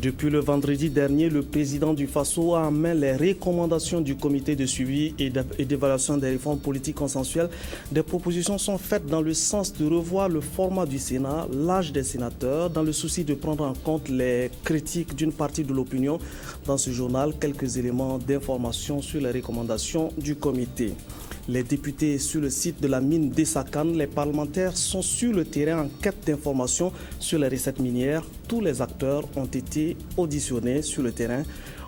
Depuis le vendredi dernier, le président du Faso a en main les recommandations du comité de suivi et d'évaluation des réformes politiques consensuelles. Des propositions sont faites dans le sens de revoir le format du Sénat, l'âge des sénateurs, dans le souci de prendre en compte les critiques d'une partie de l'opinion. Dans ce journal, quelques éléments d'information sur les recommandations du comité. Les députés sur le site de la mine d'Essakan, les parlementaires sont sur le terrain en quête d'informations sur les recettes minières. Tous les acteurs ont été auditionnés sur le terrain.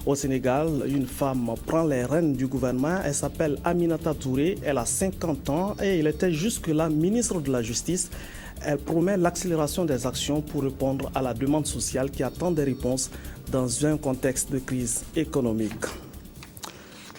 Au Sénégal, une femme prend les rênes du gouvernement. Elle s'appelle Aminata Touré, elle a 50 ans et elle était jusque-là ministre de la Justice. Elle promet l'accélération des actions pour répondre à la demande sociale qui attend des réponses dans un contexte de crise économique.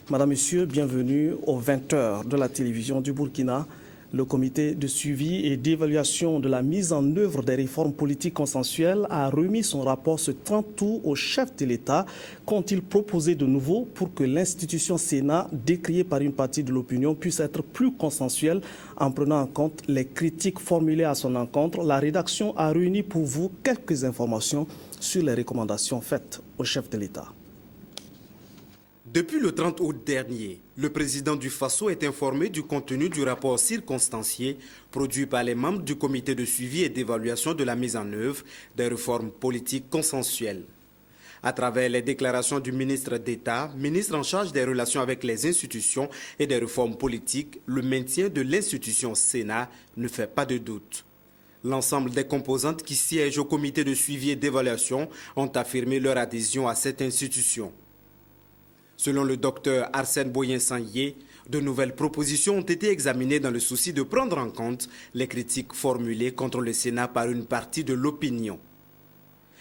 Madame, Monsieur, bienvenue aux 20h de la télévision du Burkina. Le comité de suivi et d'évaluation de la mise en œuvre des réformes politiques consensuelles a remis son rapport ce 30 août au chef de l'État. Qu'ont-ils proposé de nouveau pour que l'institution Sénat, décriée par une partie de l'opinion, puisse être plus consensuelle en prenant en compte les critiques formulées à son encontre? La rédaction a réuni pour vous quelques informations sur les recommandations faites au chef de l'État. Depuis le 30 août dernier, le président du Faso est informé du contenu du rapport circonstancié produit par les membres du comité de suivi et d'évaluation de la mise en œuvre des réformes politiques consensuelles. À travers les déclarations du ministre d'État, ministre en charge des relations avec les institutions et des réformes politiques, le maintien de l'institution Sénat ne fait pas de doute. L'ensemble des composantes qui siègent au comité de suivi et d'évaluation ont affirmé leur adhésion à cette institution. Selon le docteur Arsène Boyen-Sanyé, de nouvelles propositions ont été examinées dans le souci de prendre en compte les critiques formulées contre le Sénat par une partie de l'opinion.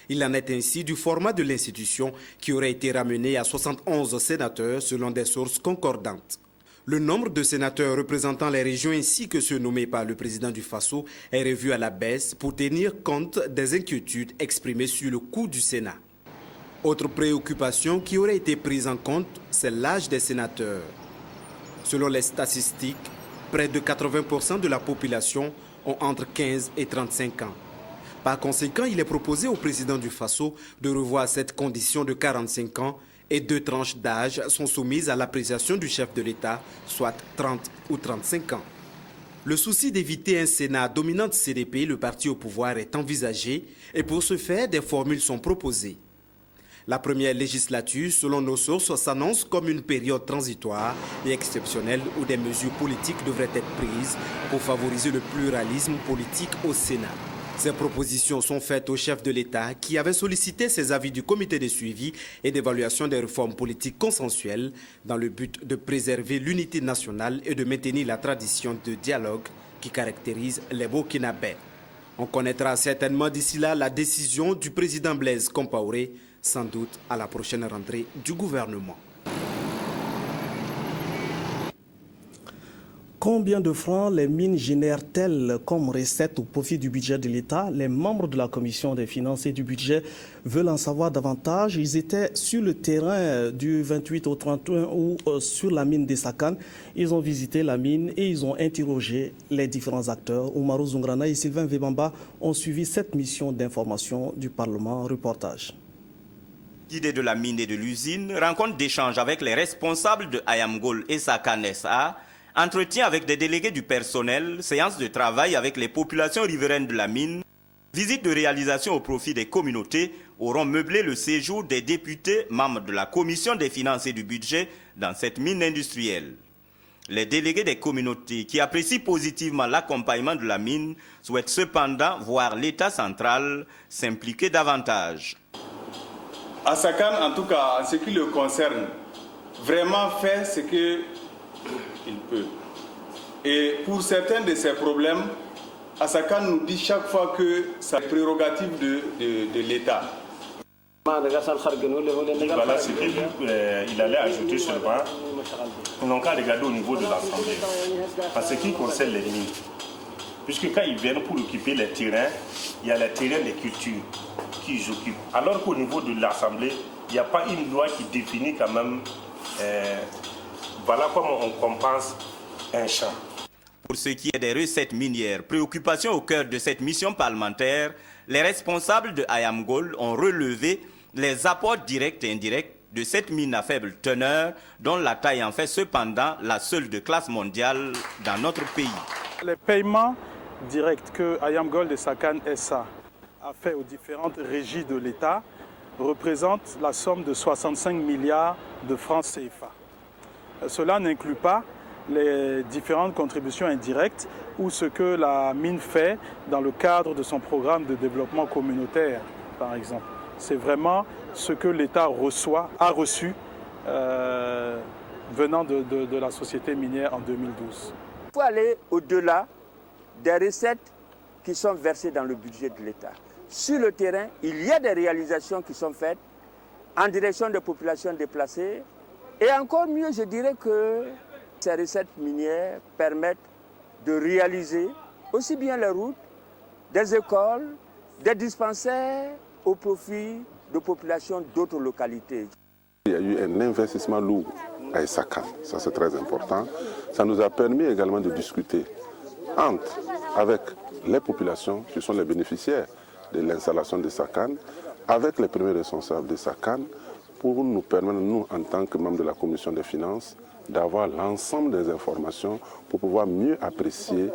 Il en est ainsi du format de l'institution qui aurait été ramené à 71 sénateurs selon des sources concordantes. Le nombre de sénateurs représentant les régions ainsi que ceux nommés par le président du Faso est revu à la baisse pour tenir compte des inquiétudes exprimées sur le coût du Sénat. Autre préoccupation qui aurait été prise en compte, c'est l'âge des sénateurs. Selon les statistiques, près de 80% de la population ont entre 15 et 35 ans. Par conséquent, il est proposé au président du Faso de revoir cette condition de 45 ans et 2 tranches d'âge sont soumises à l'appréciation du chef de l'État, soit 30 ou 35 ans. Le souci d'éviter un Sénat dominante CDP, le parti au pouvoir, est envisagé et pour ce faire, des formules sont proposées. La première législature, selon nos sources, s'annonce comme une période transitoire et exceptionnelle où des mesures politiques devraient être prises pour favoriser le pluralisme politique au Sénat. Ces propositions sont faites au chef de l'État qui avait sollicité ses avis du comité de suivi et d'évaluation des réformes politiques consensuelles dans le but de préserver l'unité nationale et de maintenir la tradition de dialogue qui caractérise les Burkinabés. On connaîtra certainement d'ici là la décision du président Blaise Compaoré, sans doute à la prochaine rentrée du gouvernement. Combien de francs les mines génèrent-elles comme recette au profit du budget de l'État? Les membres de la commission des finances et du budget veulent en savoir davantage. Ils étaient sur le terrain du 28 au 31 août sur la mine d'Essakan. Ils ont visité la mine et ils ont interrogé les différents acteurs. Oumarou Zungrana et Sylvain Vebamba ont suivi cette mission d'information du Parlement. Reportage. L'idée de la mine et de l'usine, rencontre d'échange avec les responsables de Ayamgol et Sakan SA, entretien avec des délégués du personnel, séance de travail avec les populations riveraines de la mine, visite de réalisation au profit des communautés auront meublé le séjour des députés membres de la commission des finances et du budget dans cette mine industrielle. Les délégués des communautés qui apprécient positivement l'accompagnement de la mine souhaitent cependant voir l'État central s'impliquer davantage. Asakan, en tout cas, en ce qui le concerne, vraiment fait ce qu'il peut. Et pour certains de ces problèmes, Asakan nous dit chaque fois que c'est prérogative de l'État. Voilà ce qu'il allait ajouter seulement. On n'a qu'à regarder au niveau de l'Assemblée. En ce qui concerne les mines, puisque quand ils viennent pour occuper les terrains, il y a les terrains de culture qu'ils occupent. Alors qu'au niveau de l'Assemblée, il n'y a pas une loi qui définit quand même voilà comment on compense un champ. Pour ce qui est des recettes minières, préoccupation au cœur de cette mission parlementaire, les responsables de Ayamgol ont relevé les apports directs et indirects de cette mine à faible teneur, dont la taille en fait cependant la seule de classe mondiale dans notre pays. Les paiements directs que Ayam Gold et Sakane SA a fait aux différentes régies de l'État représentent la somme de 65 milliards de francs CFA. Cela n'inclut pas les différentes contributions indirectes ou ce que la mine fait dans le cadre de son programme de développement communautaire, par exemple. C'est vraiment ce que l'État a reçu venant de la société minière en 2012. Il faut aller au-delà des recettes qui sont versées dans le budget de l'État. Sur le terrain, il y a des réalisations qui sont faites en direction des populations déplacées. Et encore mieux, je dirais que ces recettes minières permettent de réaliser aussi bien les routes, des écoles, des dispensaires au profit de populations d'autres localités. Il y a eu un investissement lourd à Sakane, ça c'est très important. Ça nous a permis également de discuter avec les populations qui sont les bénéficiaires de l'installation de Sakane, avec les premiers responsables de Sakane, pour nous permettre, nous, en tant que membres de la Commission des finances, d'avoir l'ensemble des informations pour pouvoir mieux apprécier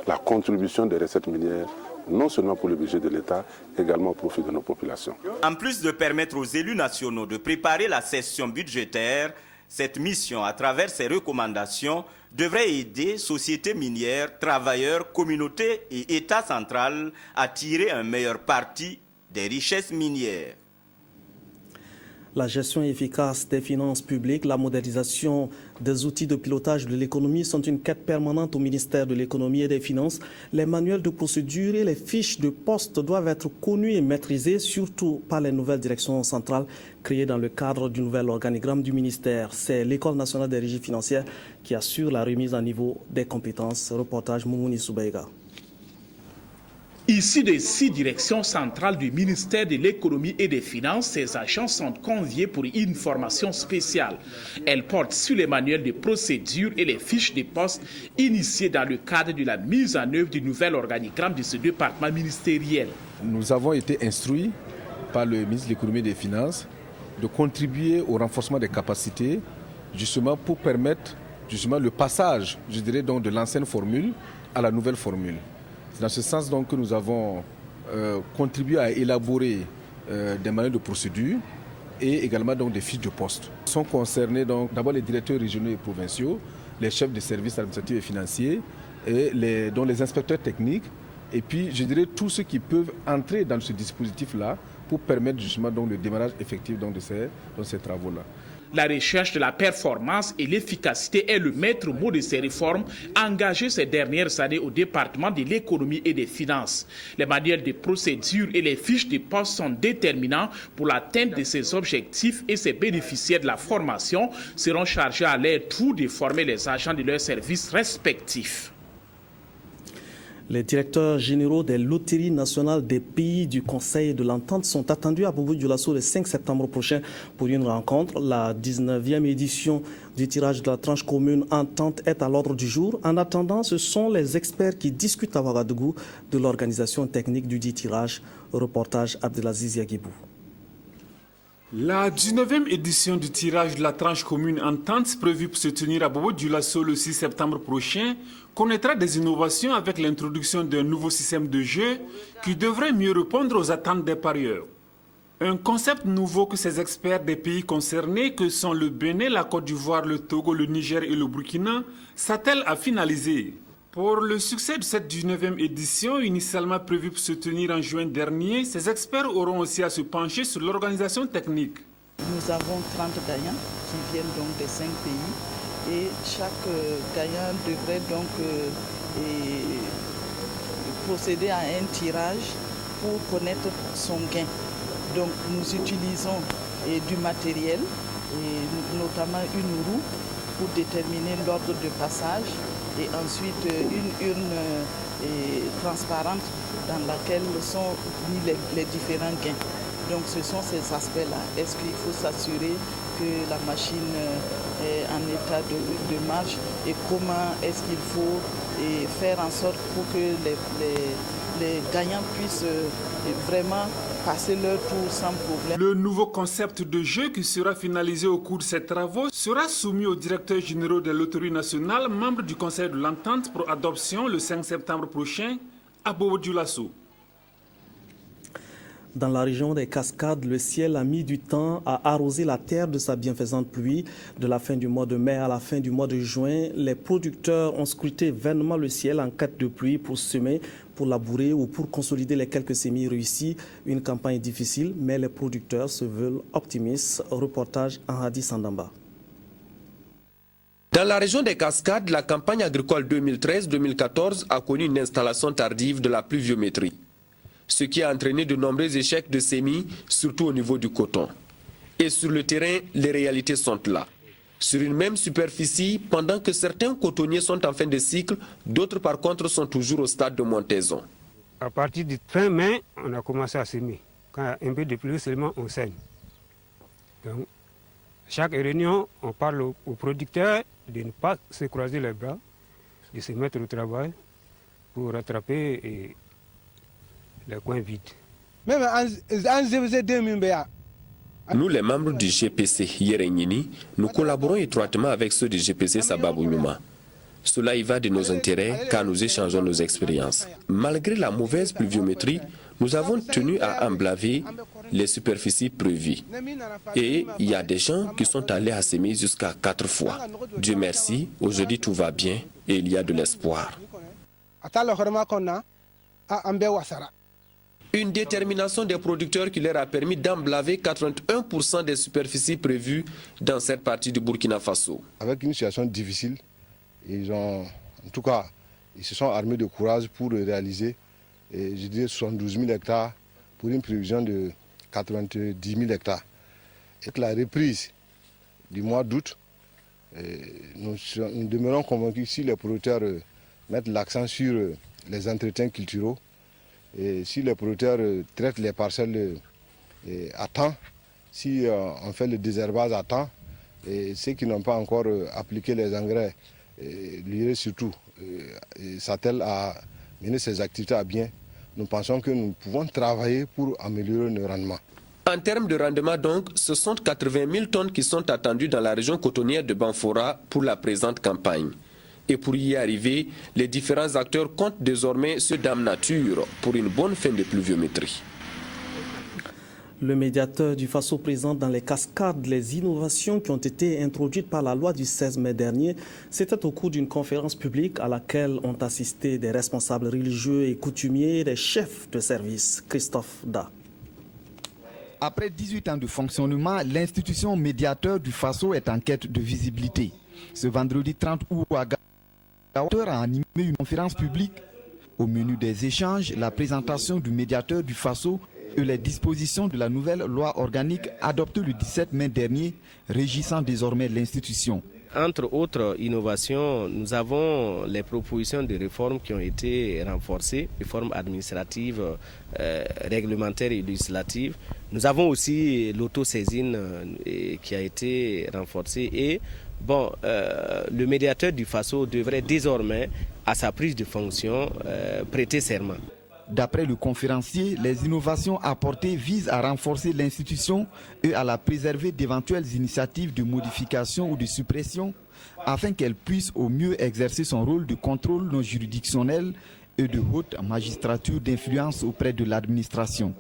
la contribution des recettes minières, non seulement pour le budget de l'État, également au profit de nos populations. En plus de permettre aux élus nationaux de préparer la session budgétaire, cette mission, à travers ses recommandations, devrait aider sociétés minières, travailleurs, communautés et État central à tirer un meilleur parti des richesses minières. La gestion efficace des finances publiques, la modernisation des outils de pilotage de l'économie sont une quête permanente au ministère de l'économie et des finances. Les manuels de procédure et les fiches de poste doivent être connus et maîtrisés, surtout par les nouvelles directions centrales créées dans le cadre du nouvel organigramme du ministère. C'est l'École nationale des régies financières qui assure la remise à niveau des compétences. Reportage Moumouni Soubaïga. Ici des 6 directions centrales du ministère de l'économie et des finances, ces agents sont conviés pour une formation spéciale. Elle porte sur les manuels de procédure et les fiches de poste initiées dans le cadre de la mise en œuvre du nouvel organigramme de ce département ministériel. Nous avons été instruits par le ministre de l'économie et des finances de contribuer au renforcement des capacités, justement pour permettre justement le passage, je dirais donc, de l'ancienne formule à la nouvelle formule. C'est dans ce sens donc que nous avons contribué à élaborer des manuels de procédure et également donc des fiches de poste. Sont concernés donc d'abord les directeurs régionaux et provinciaux, les chefs de services administratifs et financiers, et les inspecteurs techniques, et puis je dirais tous ceux qui peuvent entrer dans ce dispositif-là pour permettre justement donc le démarrage effectif donc de ces travaux-là. La recherche de la performance et l'efficacité est le maître mot de ces réformes engagées ces dernières années au département de l'économie et des finances. Les manuels de procédure et les fiches de poste sont déterminants pour l'atteinte de ces objectifs et ces bénéficiaires de la formation seront chargés à leur tour de former les agents de leurs services respectifs. Les directeurs généraux des loteries nationales des pays du Conseil de l'Entente sont attendus à Bobo-Dioulasso le 5 septembre prochain pour une rencontre. La 19e édition du tirage de la tranche commune Entente est à l'ordre du jour. En attendant, ce sont les experts qui discutent à Ouagadougou de l'organisation technique du dit tirage. Reportage Abdelaziz Yaguibou. La 19e édition du tirage de la tranche commune Entente, prévue pour se tenir à Bobo-Dioulasso le 6 septembre prochain, connaîtra des innovations avec l'introduction d'un nouveau système de jeu qui devrait mieux répondre aux attentes des parieurs. Un concept nouveau que ces experts des pays concernés, que sont le Bénin, la Côte d'Ivoire, le Togo, le Niger et le Burkina, s'attellent à finaliser. Pour le succès de cette 19e édition, initialement prévue pour se tenir en juin dernier, ces experts auront aussi à se pencher sur l'organisation technique. Nous avons 30 gagnants qui viennent donc des 5 pays et chaque gagnant devrait donc procéder à un tirage pour connaître son gain. Donc nous utilisons du matériel, et notamment une roue pour déterminer l'ordre de passage et ensuite une urne transparente dans laquelle sont mis les différents gains. Donc ce sont ces aspects-là. Est-ce qu'il faut s'assurer que la machine est en état de marche et comment est-ce qu'il faut faire en sorte pour que les gagnants puissent vraiment passer leur tour sans problème. Le nouveau concept de jeu qui sera finalisé au cours de ces travaux sera soumis au directeur général de l'autorité nationale, membre du Conseil de l'Entente pour adoption le 5 septembre prochain à Bobo-Dioulasso. Dans la région des Cascades, le ciel a mis du temps à arroser la terre de sa bienfaisante pluie. De la fin du mois de mai à la fin du mois de juin, les producteurs ont scruté vainement le ciel en quête de pluie pour semer, pour labourer ou pour consolider les quelques semis réussis. Une campagne difficile, mais les producteurs se veulent optimistes. Reportage en Hadi Sandamba. Dans la région des Cascades, la campagne agricole 2013-2014 a connu une installation tardive de la pluviométrie, ce qui a entraîné de nombreux échecs de semis, surtout au niveau du coton. Et sur le terrain, les réalités sont là. Sur une même superficie, pendant que certains cotonniers sont en fin de cycle, d'autres par contre sont toujours au stade de montaison. À partir du fin mai, on a commencé à semer. Quand il y a un peu de pluie seulement, on sème. Donc, chaque réunion, on parle aux producteurs de ne pas se croiser les bras, de se mettre au travail pour rattraper les coins vides. Nous, les membres du GPC Yerenyini, nous collaborons étroitement avec ceux du GPC Sababounouma. Cela y va de nos intérêts car nous échangeons nos expériences. Malgré la mauvaise pluviométrie, nous avons tenu à emblaver les superficies prévues. Et il y a des gens qui sont allés à semer jusqu'à 4 fois. Dieu merci, aujourd'hui tout va bien et il y a de l'espoir. Une détermination des producteurs qui leur a permis d'emblaver 81% des superficies prévues dans cette partie du Burkina Faso. Avec une situation difficile, ils se sont armés de courage pour réaliser, je dirais, 72 000 hectares pour une prévision de 90 000 hectares. Avec la reprise du mois d'août, nous demeurons convaincus que si les producteurs mettent l'accent sur les entretiens culturels, et si les producteurs traitent les parcelles à temps, si on fait le désherbage à temps, et ceux qui n'ont pas encore appliqué les engrais, l'urée surtout, s'attellent à mener ces activités à bien, nous pensons que nous pouvons travailler pour améliorer nos rendements. En termes de rendement donc, ce sont 80 000 tonnes qui sont attendues dans la région cotonnière de Banfora pour la présente campagne. Et pour y arriver, les différents acteurs comptent désormais sur Dame Nature pour une bonne fin de pluviométrie. Le médiateur du Faso présente dans les Cascades les innovations qui ont été introduites par la loi du 16 mai dernier. C'était au cours d'une conférence publique à laquelle ont assisté des responsables religieux et coutumiers, des chefs de service. Christophe Da. Après 18 ans de fonctionnement, l'institution médiateur du Faso est en quête de visibilité. Ce vendredi 30 août, l'auteur a animé une conférence publique. Au menu des échanges, la présentation du médiateur du Faso et les dispositions de la nouvelle loi organique adoptée le 17 mai dernier, régissant désormais l'institution. Entre autres innovations, nous avons les propositions de réformes qui ont été renforcées, réformes administratives, réglementaires et législatives. Nous avons aussi l'autosaisine qui a été renforcée et le médiateur du Faso devrait désormais, à sa prise de fonction, prêter serment. D'après le conférencier, les innovations apportées visent à renforcer l'institution et à la préserver d'éventuelles initiatives de modification ou de suppression afin qu'elle puisse au mieux exercer son rôle de contrôle non juridictionnel et de haute magistrature d'influence auprès de l'administration.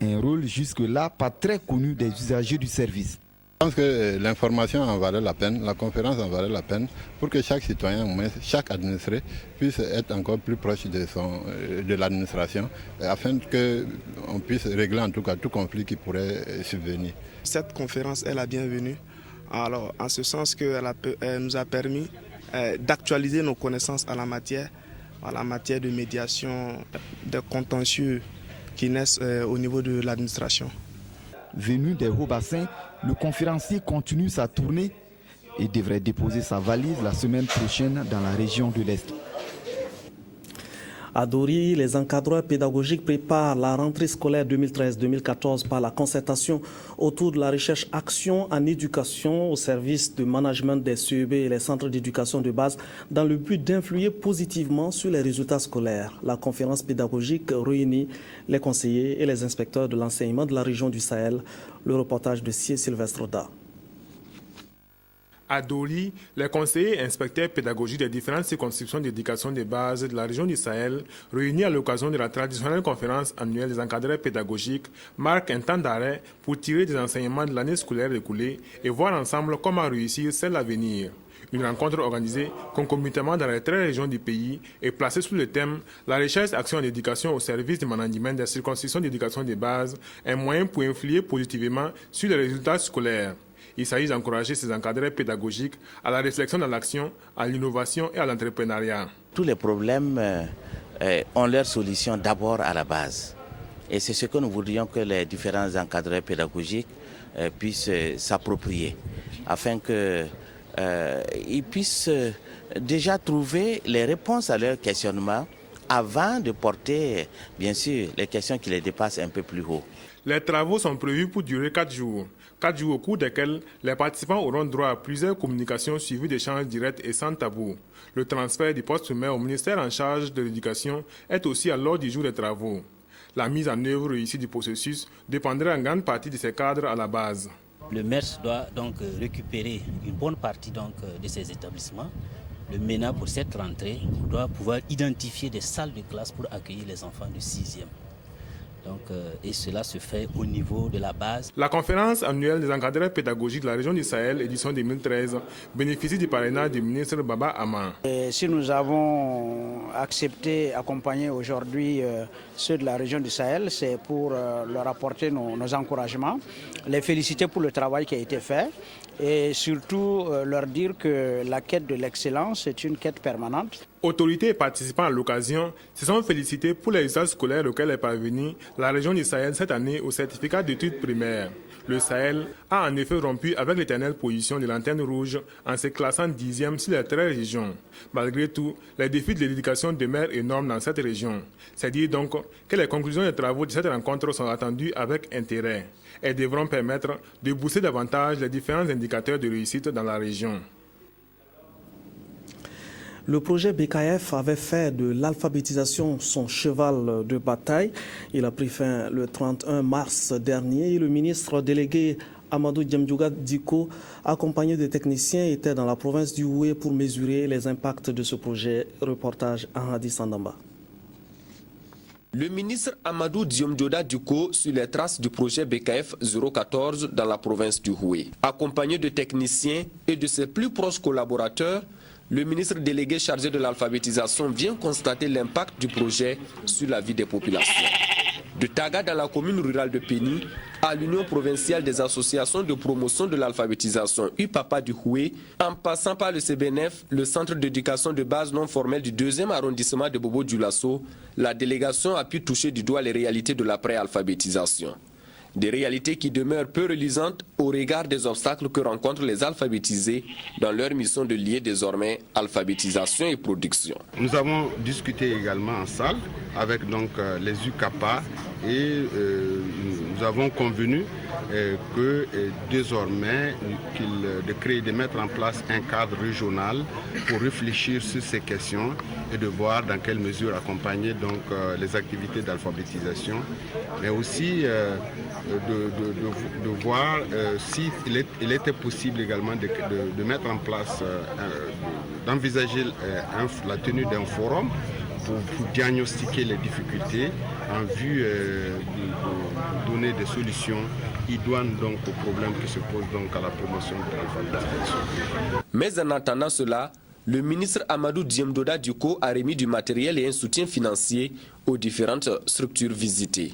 Un rôle jusque-là pas très connu des usagers du service. Je pense que l'information en valait la peine, la conférence en valait la peine pour que chaque citoyen, chaque administré puisse être encore plus proche de l'administration afin qu'on puisse régler en tout cas tout conflit qui pourrait subvenir. Cette conférence est la bienvenue, alors, en ce sens qu'elle nous a permis d'actualiser nos connaissances en la matière de médiation, de contentieux qui naissent au niveau de l'administration. Venu des Hauts-Bassins, le conférencier continue sa tournée et devrait déposer sa valise la semaine prochaine dans la région de l'Est. À Dori, les encadreurs pédagogiques préparent la rentrée scolaire 2013-2014 par la concertation autour de la recherche-action en éducation au service de management des CEB et les centres d'éducation de base dans le but d'influer positivement sur les résultats scolaires. La conférence pédagogique réunit les conseillers et les inspecteurs de l'enseignement de la région du Sahel. Le reportage de Sylvestre Oda. À Doli, les conseillers et inspecteurs pédagogiques des différentes circonscriptions d'éducation de base de la région du Sahel, réunis à l'occasion de la traditionnelle conférence annuelle des encadreurs pédagogiques, marquent un temps d'arrêt pour tirer des enseignements de l'année scolaire écoulée et voir ensemble comment réussir celle à venir. Une rencontre organisée concomitamment dans les 13 régions du pays et placée sous le thème « La recherche-action en éducation au service du management des circonscriptions d'éducation de base, un moyen pour influer positivement sur les résultats scolaires ». Il s'agit d'encourager ces encadreurs pédagogiques à la réflexion dans l'action, à l'innovation et à l'entrepreneuriat. Tous les problèmes ont leur solution d'abord à la base. Et c'est ce que nous voudrions que les différents encadreurs pédagogiques puissent s'approprier, afin qu'ils puissent déjà trouver les réponses à leurs questionnements avant de porter, bien sûr, les questions qui les dépassent un peu plus haut. Les travaux sont prévus pour durer 4 jours. 4 jours au cours desquels les participants auront droit à plusieurs communications suivies d'échanges directs et sans tabou. Le transfert du poste maire au ministère en charge de l'éducation est aussi à l'ordre du jour des travaux. La mise en œuvre réussie du processus dépendrait en grande partie de ces cadres à la base. Le MERS doit donc récupérer une bonne partie de ces établissements. Le MENA, pour cette rentrée, doit pouvoir identifier des salles de classe pour accueillir les enfants du 6e. Et cela se fait au niveau de la base. La conférence annuelle des encadreurs pédagogiques de la région du Sahel, édition 2013, bénéficie du parrainage du ministre Baba Ama. Si nous avons accepté accompagner aujourd'hui ceux de la région du Sahel, c'est pour leur apporter nos encouragements, les féliciter pour le travail qui a été fait et surtout leur dire que la quête de l'excellence est une quête permanente. Autorités et participants à l'occasion se sont félicités pour les résultats scolaires auxquels est parvenue la région du Sahel cette année au certificat d'études primaires. Le Sahel a en effet rompu avec l'éternelle position de l'antenne rouge en se classant 10e sur les 13 régions. Malgré tout, les défis de l'éducation demeurent énormes dans cette région. C'est dire donc que les conclusions des travaux de cette rencontre sont attendues avec intérêt. Elles devront permettre de booster davantage les différents indicateurs de réussite dans la région. Le projet BKF avait fait de l'alphabétisation son cheval de bataille. Il a pris fin le 31 mars dernier. Le ministre délégué Amadou Diamdjouga Diko, accompagné de techniciens, était dans la province du Houé pour mesurer les impacts de ce projet. Reportage Anhadi Sandamba. Le ministre Amadou Diamdjouga Diko sur les traces du projet BKF 014 dans la province du Houé. Accompagné de techniciens et de ses plus proches collaborateurs, le ministre délégué chargé de l'alphabétisation vient constater l'impact du projet sur la vie des populations. De Taga dans la commune rurale de Péni à l'Union provinciale des associations de promotion de l'alphabétisation UPAPA du Houé, en passant par le CBNF, le centre d'éducation de base non formelle du 2e arrondissement de Bobo-Dioulasso, la délégation a pu toucher du doigt les réalités de l'après-alphabétisation. Des réalités qui demeurent peu reluisantes au regard des obstacles que rencontrent les alphabétisés dans leur mission de lier désormais alphabétisation et production. Nous avons discuté également en salle avec les UCAPA et nous avons convenu que désormais de mettre en place un cadre régional pour réfléchir sur ces questions et de voir dans quelle mesure accompagner les activités d'alphabétisation, mais aussi de voir s'il était possible également de mettre en place, d'envisager la tenue d'un forum pour diagnostiquer les difficultés en vue de donner des solutions idoines aux problèmes qui se posent à la promotion de l'alphabétisation. Mais en attendant cela, le ministre Amadou Diamdjouga Diko a remis du matériel et un soutien financier aux différentes structures visitées.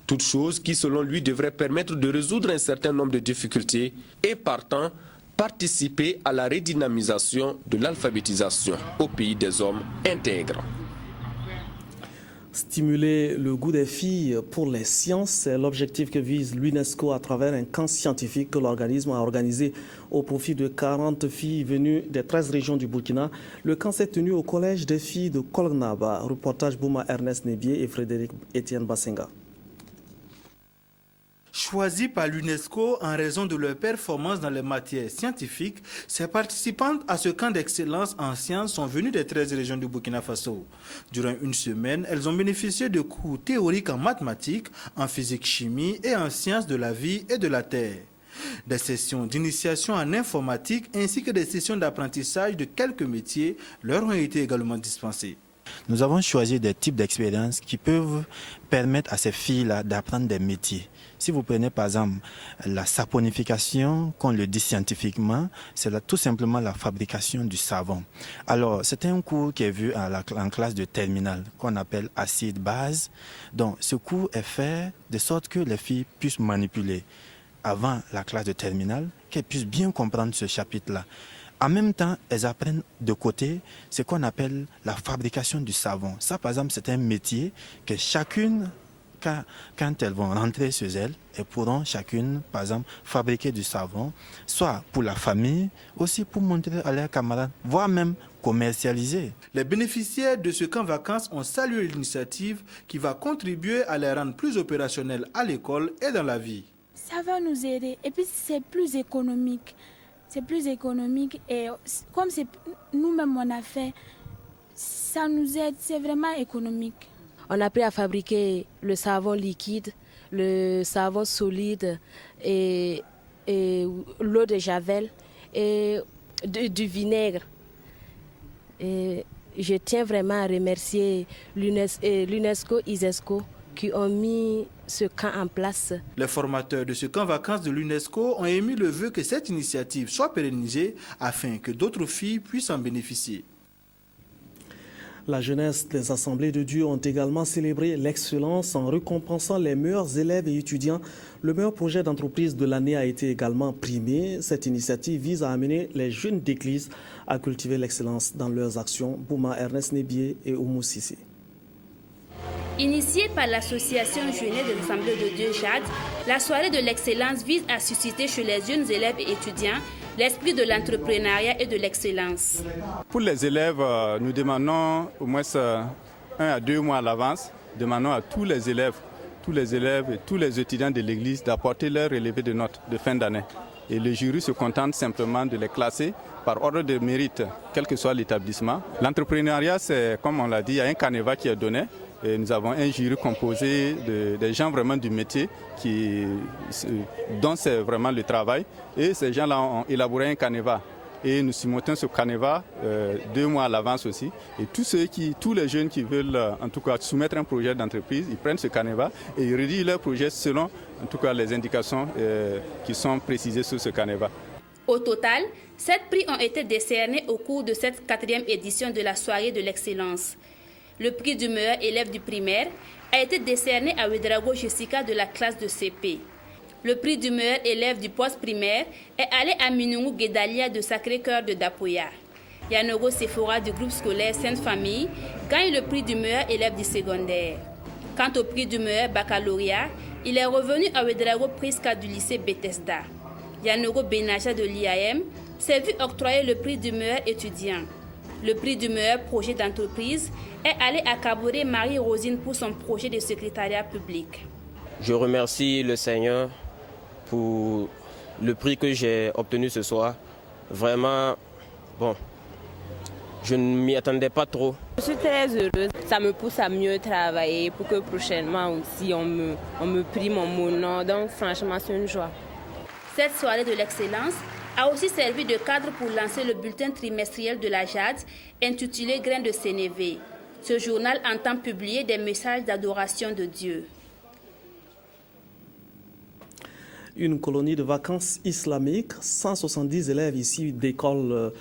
Toute chose qui, selon lui, devrait permettre de résoudre un certain nombre de difficultés et, partant, participer à la redynamisation de l'alphabétisation au pays des hommes intègres. Stimuler le goût des filles pour les sciences, c'est l'objectif que vise l'UNESCO à travers un camp scientifique que l'organisme a organisé au profit de 40 filles venues des 13 régions du Burkina. Le camp s'est tenu au collège des filles de Kolgnaba. Reportage Bouma Ernest Nebier et Frédéric Etienne Bassenga. Choisis par l'UNESCO en raison de leur performance dans les matières scientifiques, ces participantes à ce camp d'excellence en sciences sont venues des 13 régions du Burkina Faso. Durant une semaine, elles ont bénéficié de cours théoriques en mathématiques, en physique-chimie et en sciences de la vie et de la terre. Des sessions d'initiation en informatique ainsi que des sessions d'apprentissage de quelques métiers leur ont été également dispensées. Nous avons choisi des types d'expériences qui peuvent permettre à ces filles-là d'apprendre des métiers. Si vous prenez par exemple la saponification, qu'on le dit scientifiquement, c'est tout simplement la fabrication du savon. Alors c'est un cours qui est vu en classe de terminale, qu'on appelle acide-base. Donc ce cours est fait de sorte que les filles puissent manipuler avant la classe de terminale, qu'elles puissent bien comprendre ce chapitre-là. En même temps, elles apprennent de côté ce qu'on appelle la fabrication du savon. Ça, par exemple, c'est un métier que chacune, quand elles vont rentrer chez elles, elles pourront chacune, par exemple, fabriquer du savon, soit pour la famille, aussi pour montrer à leurs camarades, voire même commercialiser. Les bénéficiaires de ce camp vacances ont salué l'initiative qui va contribuer à les rendre plus opérationnels à l'école et dans la vie. Ça va nous aider et puis c'est plus économique. C'est plus économique et comme c'est nous-mêmes on a fait, ça nous aide, c'est vraiment économique. On a appris à fabriquer le savon liquide, le savon solide et l'eau de javel et du vinaigre. Et je tiens vraiment à remercier l'UNESCO, ISESCO qui ont mis ce camp en place. Les formateurs de ce camp vacances de l'UNESCO ont émis le vœu que cette initiative soit pérennisée afin que d'autres filles puissent en bénéficier. La jeunesse des Assemblées de Dieu ont également célébré l'excellence en récompensant les meilleurs élèves et étudiants. Le meilleur projet d'entreprise de l'année a été également primé. Cette initiative vise à amener les jeunes d'église à cultiver l'excellence dans leurs actions. Bouma Ernest Nebier et Oumou Sissi. Initiée par l'association jeunesse des Assemblées de Dieu JAD, la soirée de l'excellence vise à susciter chez les jeunes élèves et étudiants l'esprit de l'entrepreneuriat et de l'excellence. Pour les élèves, nous demandons au moins 1 à 2 mois à l'avance, demandons à tous les élèves et tous les étudiants de l'Église d'apporter leur relevé de notes de fin d'année. Et le jury se contente simplement de les classer par ordre de mérite, quel que soit l'établissement. L'entrepreneuriat, c'est, comme on l'a dit, il y a un canevas qui est donné. Et nous avons un jury composé des gens vraiment du métier dont c'est vraiment le travail. Et ces gens-là ont élaboré un canevas. Et nous soumettons ce canevas 2 mois à l'avance aussi. Et tous les jeunes qui veulent en tout cas soumettre un projet d'entreprise, ils prennent ce canevas et ils rédigent leur projet selon en tout cas les indications qui sont précisées sur ce canevas. Au total, 7 prix ont été décernés au cours de cette 4e édition de la soirée de l'excellence. Le prix du meilleur élève du primaire a été décerné à Ouedraogo Jessica de la classe de CP. Le prix du meilleur élève du poste primaire est allé à Minungu Guédalia de Sacré-Cœur de Dapoya. Yanogo Sephora du groupe scolaire Sainte-Famille gagne le prix du meilleur élève du secondaire. Quant au prix du meilleur baccalauréat, il est revenu à Ouedraogo Prisca du lycée Bethesda. Yanogo Benaja de l'IAM s'est vu octroyer le prix du meilleur étudiant. Le prix du meilleur projet d'entreprise est allé à Kabouré Marie-Rosine pour son projet de secrétariat public. Je remercie le Seigneur pour le prix que j'ai obtenu ce soir. Vraiment, je ne m'y attendais pas trop. Je suis très heureuse. Ça me pousse à mieux travailler pour que prochainement aussi on me prime mon nom. Donc franchement, c'est une joie. Cette soirée de l'excellence a aussi servi de cadre pour lancer le bulletin trimestriel de la JAD intitulé Graines de Sénévé. Ce journal entend publier des messages d'adoration de Dieu. Une colonie de vacances islamiques, 170 élèves ici d'écoles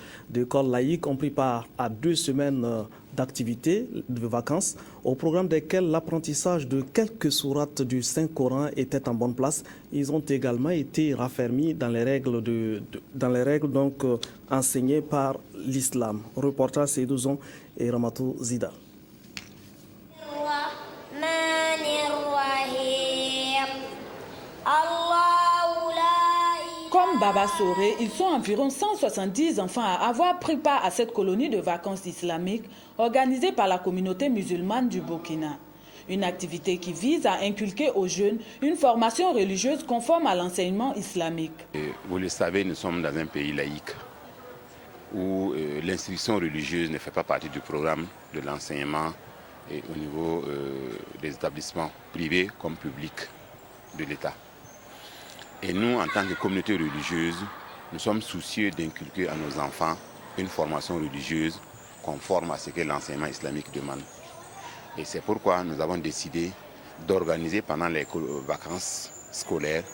laïques ont pris part à 2 semaines d'activités de vacances, au programme desquelles l'apprentissage de quelques sourates du Saint-Coran était en bonne place. Ils ont également été raffermis dans les règles, enseignées par l'islam. Reportage Seydou Zon et Ramatou Zida. Comme Baba Soré, ils sont environ 170 enfants à avoir pris part à cette colonie de vacances islamiques organisée par la communauté musulmane du Burkina. Une activité qui vise à inculquer aux jeunes une formation religieuse conforme à l'enseignement islamique. Vous le savez, nous sommes dans un pays laïque où l'instruction religieuse ne fait pas partie du programme de l'enseignement au niveau des établissements privés comme publics de l'État. Et nous, en tant que communauté religieuse, nous sommes soucieux d'inculquer à nos enfants une formation religieuse conforme à ce que l'enseignement islamique demande. Et c'est pourquoi nous avons décidé d'organiser pendant les vacances scolaires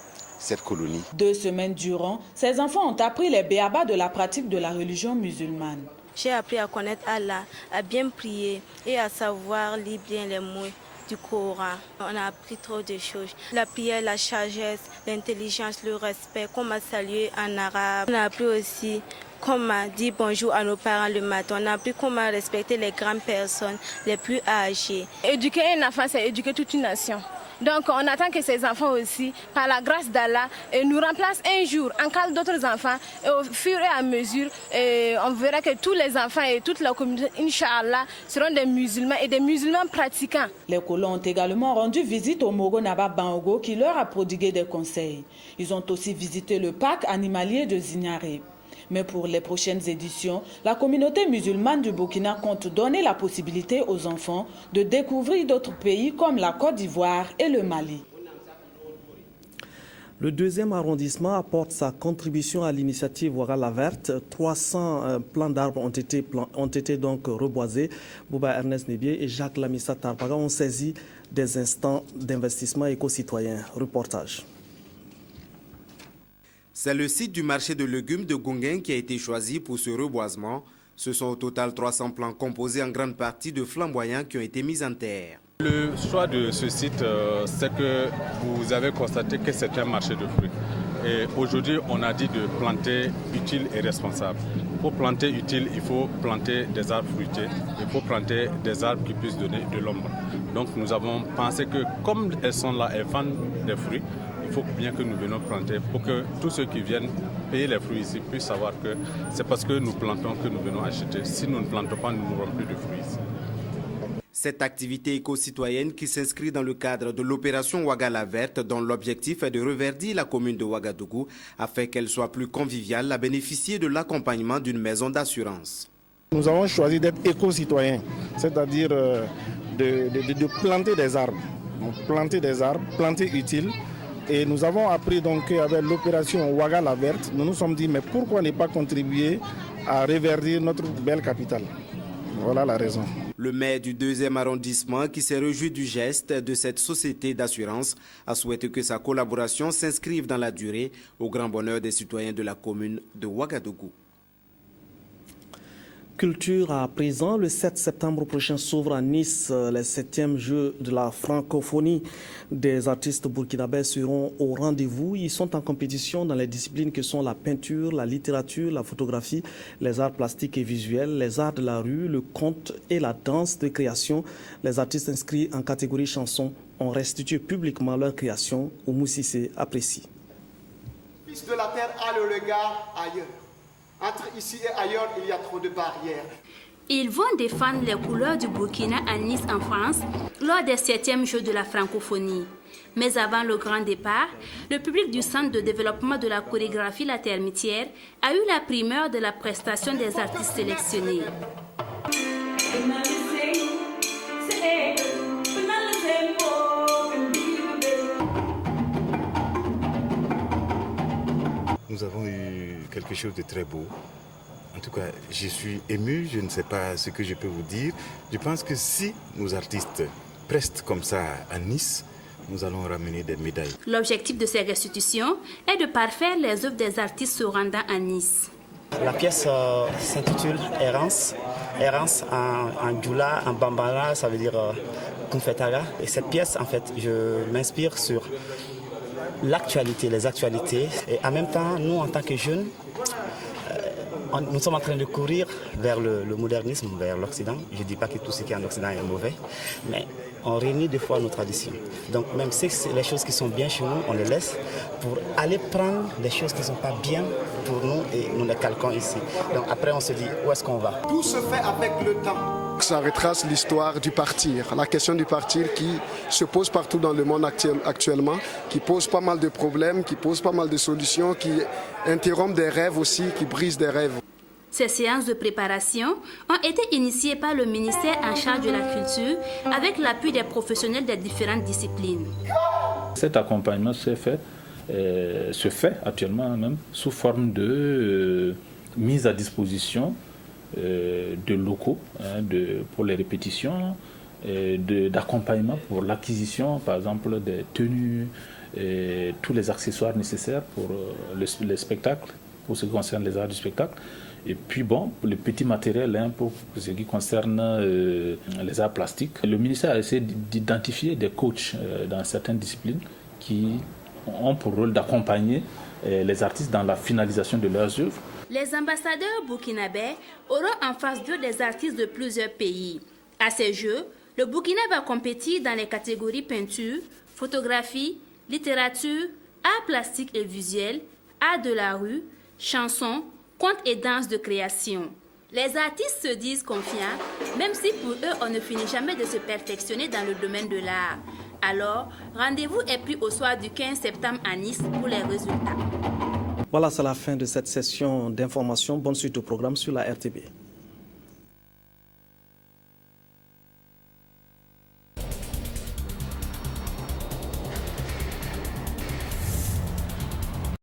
cette colonie. 2 semaines durant, ces enfants ont appris les béabas de la pratique de la religion musulmane. J'ai appris à connaître Allah, à bien prier et à savoir lire bien les mots du Coran. On a appris trop de choses. La prière, la sagesse, l'intelligence, le respect, comment saluer en arabe. On a appris aussi comment dire bonjour à nos parents le matin. On a appris comment respecter les grandes personnes, les plus âgées. Éduquer un enfant, c'est éduquer toute une nation. Donc on attend que ces enfants aussi, par la grâce d'Allah, nous remplacent un jour en cas d'autres enfants. Et au fur et à mesure, on verra que tous les enfants et toute la communauté, Inch'Allah, seront des musulmans et des musulmans pratiquants. Les colons ont également rendu visite au Mogo Naba Bango qui leur a prodigué des conseils. Ils ont aussi visité le parc animalier de Zignaré. Mais pour les prochaines éditions, la communauté musulmane du Burkina compte donner la possibilité aux enfants de découvrir d'autres pays comme la Côte d'Ivoire et le Mali. Le 2e arrondissement apporte sa contribution à l'initiative Ouagala Verte. 300 plants d'arbres ont été donc reboisés. Bouba Ernest Nebié et Jacques Lamissa Tarpaga ont saisi des instants d'investissement éco-citoyen. Reportage. C'est le site du marché de légumes de Gonguin qui a été choisi pour ce reboisement. Ce sont au total 300 plants composés en grande partie de flamboyants qui ont été mis en terre. Le choix de ce site, c'est que vous avez constaté que c'est un marché de fruits. Et aujourd'hui, on a dit de planter utile et responsable. Pour planter utile, il faut planter des arbres fruitiers. Il faut planter des arbres qui puissent donner de l'ombre. Donc nous avons pensé que comme elles sont là, elles vendent des fruits, il faut bien que nous venions planter pour que tous ceux qui viennent payer les fruits ici puissent savoir que c'est parce que nous plantons que nous venons acheter. Si nous ne plantons pas, nous n'aurons plus de fruits ici. Cette activité éco-citoyenne qui s'inscrit dans le cadre de l'opération Ouagala Verte, dont l'objectif est de reverdir la commune de Ouagadougou afin qu'elle soit plus conviviale, a bénéficié de l'accompagnement d'une maison d'assurance. Nous avons choisi d'être éco-citoyens, c'est-à-dire de planter des arbres. Planter utile. Et nous avons appris donc qu'avec l'opération Ouagala Verte, nous nous sommes dit mais pourquoi ne pas contribuer à reverdir notre belle capitale. Voilà la raison. Le maire du 2e arrondissement, qui s'est réjoui du geste de cette société d'assurance, a souhaité que sa collaboration s'inscrive dans la durée au grand bonheur des citoyens de la commune de Ouagadougou. Culture à présent, le 7 septembre prochain s'ouvre à Nice les 7e Jeux de la francophonie. Des artistes burkinabés seront au rendez-vous. Ils sont en compétition dans les disciplines que sont la peinture, la littérature, la photographie, les arts plastiques et visuels, les arts de la rue, le conte et la danse de création. Les artistes inscrits en catégorie chanson ont restitué publiquement leur création. Oumou Sissé apprécie. Fils de la terre a le regard ailleurs. Entre ici et ailleurs, il y a trop de barrières. Ils vont défendre les couleurs du Burkina à Nice en France lors des 7e Jeux de la francophonie. Mais avant le grand départ, le public du Centre de développement de la chorégraphie La Termitière a eu la primeur de la prestation des artistes sélectionnés. Nous avons eu quelque chose de très beau. En tout cas, je suis ému, je ne sais pas ce que je peux vous dire. Je pense que si nos artistes prestent comme ça à Nice, nous allons ramener des médailles. L'objectif de ces restitutions est de parfaire les œuvres des artistes se rendant à Nice. La pièce s'intitule Errance. Errance en djoula, en bambara, ça veut dire Kumfetara. Et cette pièce, en fait, je m'inspire sur l'actualité, les actualités. Et en même temps, nous, en tant que jeunes, Nous sommes en train de courir vers le modernisme, vers l'Occident. Je ne dis pas que tout ce qui est en Occident est mauvais, mais on réunit des fois nos traditions. Donc même si les choses qui sont bien chez nous, on les laisse pour aller prendre des choses qui ne sont pas bien pour nous et nous les calquons ici. Donc après on se dit où est-ce qu'on va? Tout se fait avec le temps. Ça retrace l'histoire du partir, la question du partir qui se pose partout dans le monde actuellement, qui pose pas mal de problèmes, qui pose pas mal de solutions, qui interrompt des rêves aussi, qui brise des rêves. Ces séances de préparation ont été initiées par le ministère en charge de la culture avec l'appui des professionnels des différentes disciplines. Cet accompagnement se fait actuellement même sous forme de mise à disposition de locaux pour les répétitions, d'accompagnement pour l'acquisition par exemple des tenues, et tous les accessoires nécessaires pour les spectacles, pour ce qui concerne les arts du spectacle. Et puis pour le petit matériel pour ce qui concerne les arts plastiques. Le ministère a essayé d'identifier des coachs dans certaines disciplines qui ont pour rôle d'accompagner les artistes dans la finalisation de leurs œuvres. Les ambassadeurs burkinabés auront en face d'eux des artistes de plusieurs pays. À ces Jeux, le Burkina va compétir dans les catégories peinture, photographie, littérature, arts plastiques et visuels, art de la rue, chansons, contes et danse de création. Les artistes se disent confiants, même si pour eux on ne finit jamais de se perfectionner dans le domaine de l'art. Alors, rendez-vous est pris au soir du 15 septembre à Nice pour les résultats. Voilà, c'est la fin de cette session d'information. Bonne suite au programme sur la RTB.